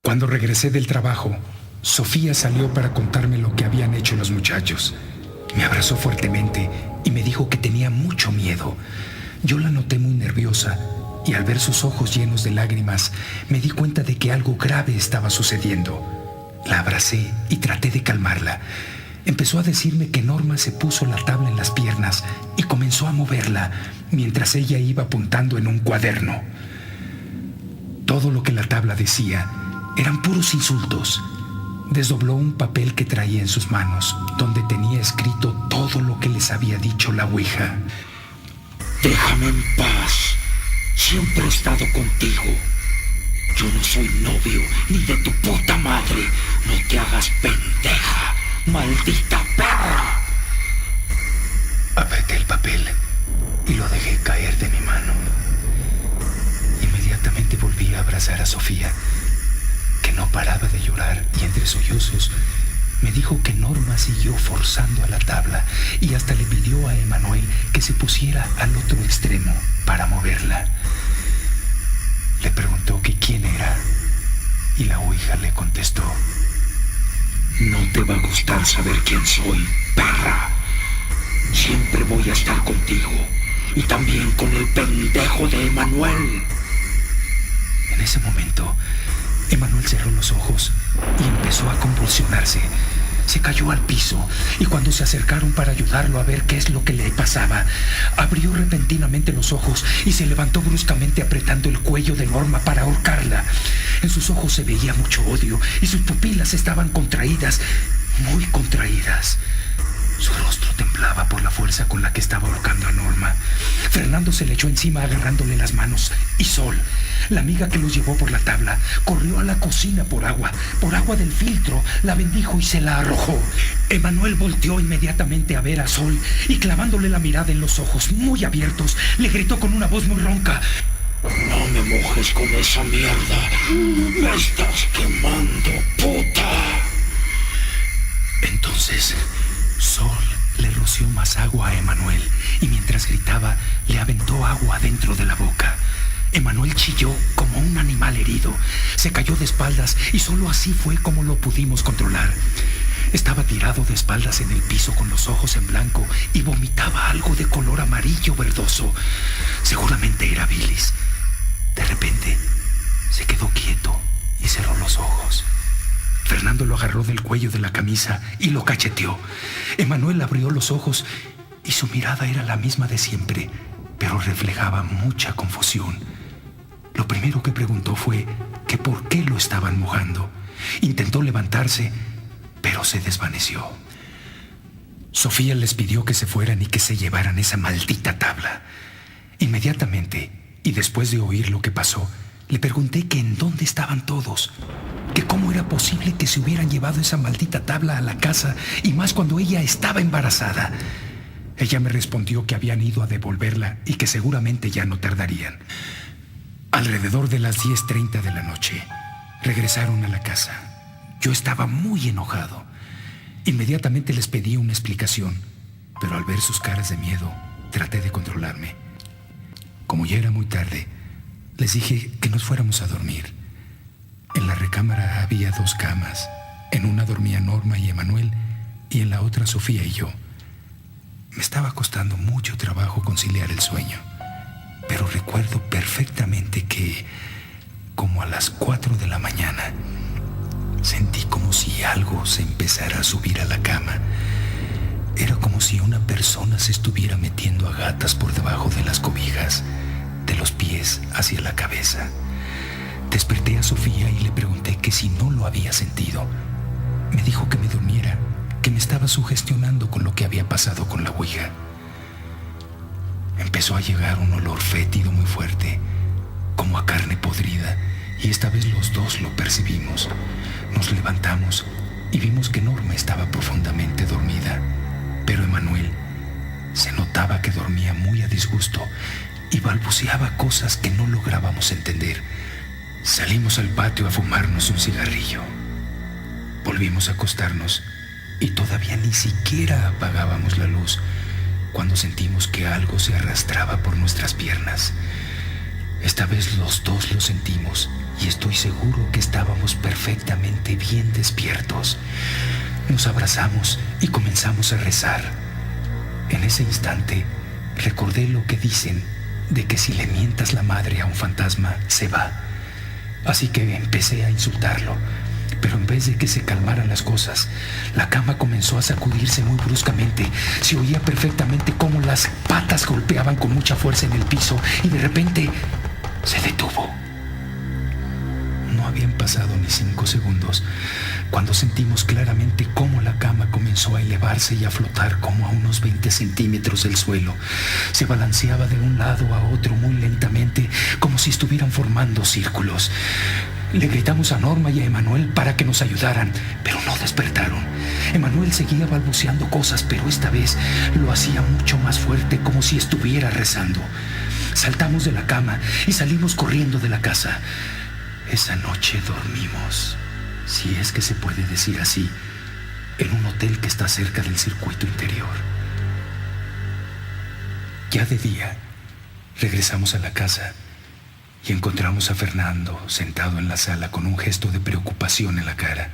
Cuando regresé del trabajo, Sofía salió para contarme lo que habían hecho los muchachos. Me abrazó fuertemente y me dijo que tenía mucho miedo. Yo la noté muy nerviosa y al ver sus ojos llenos de lágrimas, me di cuenta de que algo grave estaba sucediendo. La abracé y traté de calmarla. Empezó a decirme que Norma se puso la tabla en las piernas y comenzó a moverla mientras ella iba apuntando en un cuaderno. Todo lo que la tabla decía eran puros insultos. Desdobló un papel que traía en sus manos, donde tenía escrito todo lo que les había dicho la ouija. Déjame en paz. Siempre he estado contigo. Yo no soy novio ni de tu puta madre. No te hagas pendeja, maldita perra. Apreté el papel y lo dejé caer de mi mano. Inmediatamente volví a abrazar a Sofía, que no paraba de llorar, y entre sollozos me dijo que Norma siguió forzando a la tabla y hasta le pidió a Emanuel que se pusiera al otro extremo para moverla. Le preguntó que quién era y la ouija le contestó: no te va a gustar saber quién soy, perra. Siempre voy a estar contigo y también con el pendejo de Emanuel. En ese momento, Emanuel cerró los ojos y empezó a convulsionarse. Se cayó al piso y cuando se acercaron para ayudarlo a ver qué es lo que le pasaba, abrió repentinamente los ojos y se levantó bruscamente apretando el cuello de Norma para ahorcarla. En sus ojos se veía mucho odio y sus pupilas estaban contraídas, muy contraídas. Su rostro temblaba por la fuerza con la que estaba ahorcando a Norma. Fernando se le echó encima agarrándole las manos y Sol, la amiga que los llevó por la tabla, corrió a la cocina por agua del filtro, la bendijo y se la arrojó. Emanuel volteó inmediatamente a ver a Sol y clavándole la mirada en los ojos muy abiertos, le gritó con una voz muy ronca: no me mojes con esa mierda. Me estás quemando, puta. Entonces Sol le roció más agua a Emanuel y mientras gritaba le aventó agua dentro de la boca. Emanuel chilló como un animal herido, se cayó de espaldas y solo así fue como lo pudimos controlar. Estaba tirado de espaldas en el piso con los ojos en blanco y vomitaba algo de color amarillo verdoso. Seguramente era bilis. De repente se quedó quieto y cerró los ojos. Fernando lo agarró del cuello de la camisa y lo cacheteó. Emanuel abrió los ojos y su mirada era la misma de siempre, pero reflejaba mucha confusión. Lo primero que preguntó fue que por qué lo estaban mojando. Intentó levantarse, pero se desvaneció. Sofía les pidió que se fueran y que se llevaran esa maldita tabla. Inmediatamente, y después de oír lo que pasó, le pregunté que en dónde estaban todos, que cómo era posible que se hubieran llevado esa maldita tabla a la casa, y más cuando ella estaba embarazada. Ella me respondió que habían ido a devolverla y que seguramente ya no tardarían. Alrededor de las 10:30 de la noche, regresaron a la casa. Yo estaba muy enojado. Inmediatamente les pedí una explicación, pero al ver sus caras de miedo, traté de controlarme. Como ya era muy tarde, les dije que nos fuéramos a dormir. En la recámara había 2 camas. En una dormía Norma y Emanuel, y en la otra Sofía y yo. Me estaba costando mucho trabajo conciliar el sueño, pero recuerdo perfectamente que, como a las 4 de la mañana, sentí como si algo se empezara a subir a la cama. Era como si una persona se estuviera metiendo a gatas por debajo de las cobijas, de los pies hacia la cabeza. Desperté a Sofía y le pregunté que si no lo había sentido. Me dijo que me durmiera, que me estaba sugestionando con lo que había pasado con la ouija. Empezó a llegar un olor fétido muy fuerte, como a carne podrida, y esta vez los dos lo percibimos. Nos levantamos y vimos que Norma estaba profundamente dormida, pero Emanuel se notaba que dormía muy a disgusto y balbuceaba cosas que no lográbamos entender. Salimos al patio a fumarnos un cigarrillo. Volvimos a acostarnos y todavía ni siquiera apagábamos la luz cuando sentimos que algo se arrastraba por nuestras piernas. Esta vez los dos lo sentimos y estoy seguro que estábamos perfectamente bien despiertos. Nos abrazamos y comenzamos a rezar. En ese instante recordé lo que dicen de que si le mientas la madre a un fantasma, se va. Así que empecé a insultarlo, pero en vez de que se calmaran las cosas, la cama comenzó a sacudirse muy bruscamente. Se oía perfectamente cómo las patas golpeaban con mucha fuerza en el piso y de repente se detuvo. No habían pasado ni 5 segundos cuando sentimos claramente cómo la cama comenzó a elevarse y a flotar como a unos 20 centímetros del suelo. Se balanceaba de un lado a otro muy lentamente, como si estuvieran formando círculos. Le gritamos a Norma y a Emanuel para que nos ayudaran, pero no despertaron. Emanuel seguía balbuceando cosas, pero esta vez lo hacía mucho más fuerte, como si estuviera rezando. Saltamos de la cama y salimos corriendo de la casa. Esa noche dormimos, si es que se puede decir así, en un hotel que está cerca del circuito interior. Ya de día, regresamos a la casa y encontramos a Fernando sentado en la sala con un gesto de preocupación en la cara.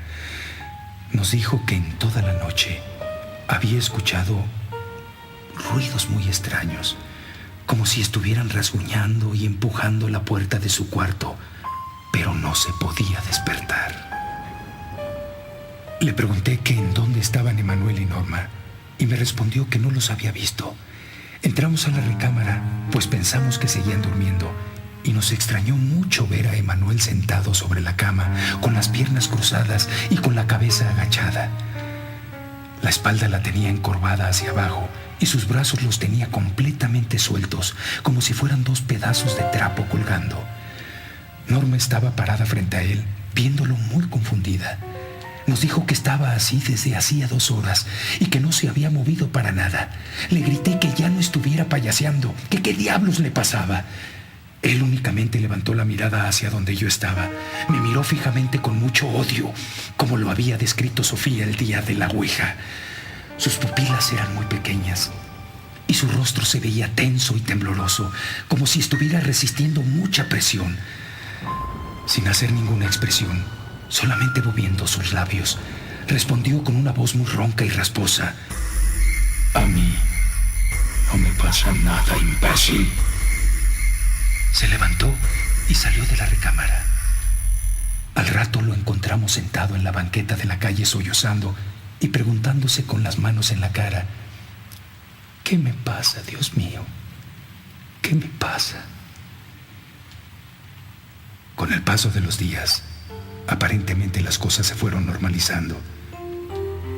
Nos dijo que en toda la noche había escuchado ruidos muy extraños, como si estuvieran rasguñando y empujando la puerta de su cuarto, pero no se podía despertar. Le pregunté que en dónde estaban Emanuel y Norma y me respondió que no los había visto. Entramos a la recámara, pues pensamos que seguían durmiendo, y nos extrañó mucho ver a Emanuel sentado sobre la cama, con las piernas cruzadas y con la cabeza agachada. La espalda la tenía encorvada hacia abajo y sus brazos los tenía completamente sueltos, como si fueran 2 pedazos de trapo colgando. Norma estaba parada frente a él, viéndolo muy confundida. Nos dijo que estaba así desde hacía 2 horas y que no se había movido para nada. Le grité que ya no estuviera payaseando, que qué diablos le pasaba. Él únicamente levantó la mirada hacia donde yo estaba. Me miró fijamente con mucho odio, como lo había descrito Sofía el día de la ouija. Sus pupilas eran muy pequeñas y su rostro se veía tenso y tembloroso, como si estuviera resistiendo mucha presión. Sin hacer ninguna expresión, solamente moviendo sus labios, respondió con una voz muy ronca y rasposa: A mí no me pasa nada, imbécil. Se levantó y salió de la recámara. Al rato lo encontramos sentado en la banqueta de la calle sollozando y preguntándose con las manos en la cara: ¿qué me pasa, Dios mío? ¿Qué me pasa? Con el paso de los días, aparentemente las cosas se fueron normalizando.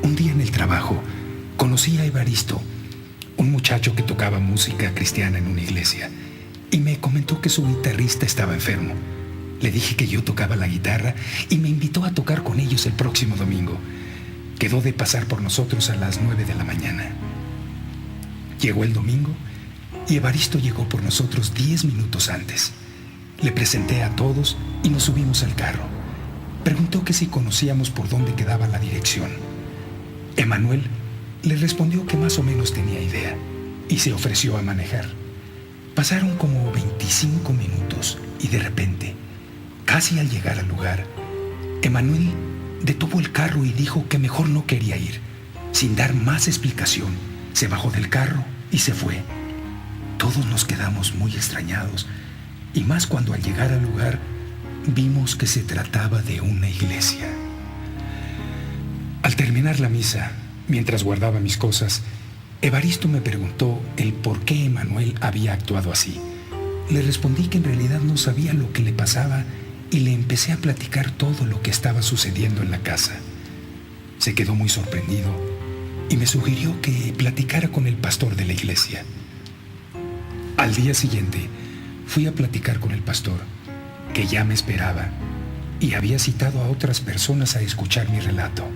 Un día en el trabajo, conocí a Evaristo, un muchacho que tocaba música cristiana en una iglesia, y me comentó que su guitarrista estaba enfermo. Le dije que yo tocaba la guitarra y me invitó a tocar con ellos el próximo domingo. Quedó de pasar por nosotros a las 9 de la mañana. Llegó el domingo y Evaristo llegó por nosotros 10 minutos antes. Le presenté a todos y nos subimos al carro. Preguntó que si conocíamos por dónde quedaba la dirección. Emanuel le respondió que más o menos tenía idea y se ofreció a manejar. Pasaron como 25 minutos y de repente, casi al llegar al lugar, Emanuel detuvo el carro y dijo que mejor no quería ir. Sin dar más explicación, se bajó del carro y se fue. Todos nos quedamos muy extrañados, y más cuando al llegar al lugar vimos que se trataba de una iglesia. Al terminar la misa, mientras guardaba mis cosas, Evaristo me preguntó el por qué Emanuel había actuado así. Le respondí que en realidad no sabía lo que le pasaba y le empecé a platicar todo lo que estaba sucediendo en la casa. Se quedó muy sorprendido y me sugirió que platicara con el pastor de la iglesia. Al día siguiente, fui a platicar con el pastor, que ya me esperaba, y había citado a otras personas a escuchar mi relato.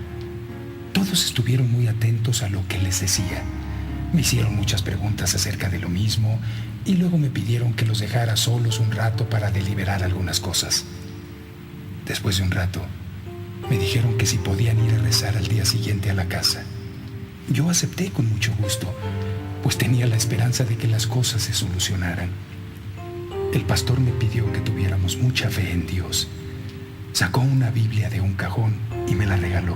Todos estuvieron muy atentos a lo que les decía. Me hicieron muchas preguntas acerca de lo mismo y luego me pidieron que los dejara solos un rato para deliberar algunas cosas. Después de un rato, me dijeron que si podían ir a rezar al día siguiente a la casa. Yo acepté con mucho gusto, pues tenía la esperanza de que las cosas se solucionaran. El pastor me pidió que tuviéramos mucha fe en Dios Sacó una Biblia de un cajón y me la regaló.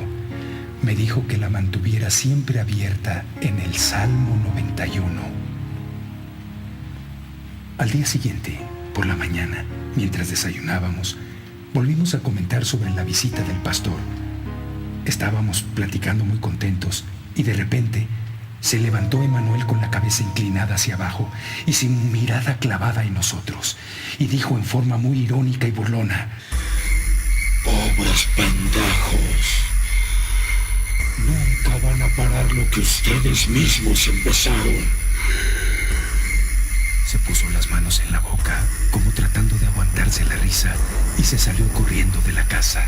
Me dijo que la mantuviera siempre abierta en el Salmo 91. Al día siguiente, por la mañana, mientras desayunábamos, volvimos a comentar sobre la visita del pastor. Estábamos platicando muy contentos y de repente se levantó Emanuel con la cabeza inclinada hacia abajo y sin mirada clavada en nosotros, y dijo en forma muy irónica y burlona: «Pobres pendejos, nunca van a parar lo que ustedes mismos empezaron». Se puso las manos en la boca, como tratando de aguantarse la risa, y se salió corriendo de la casa.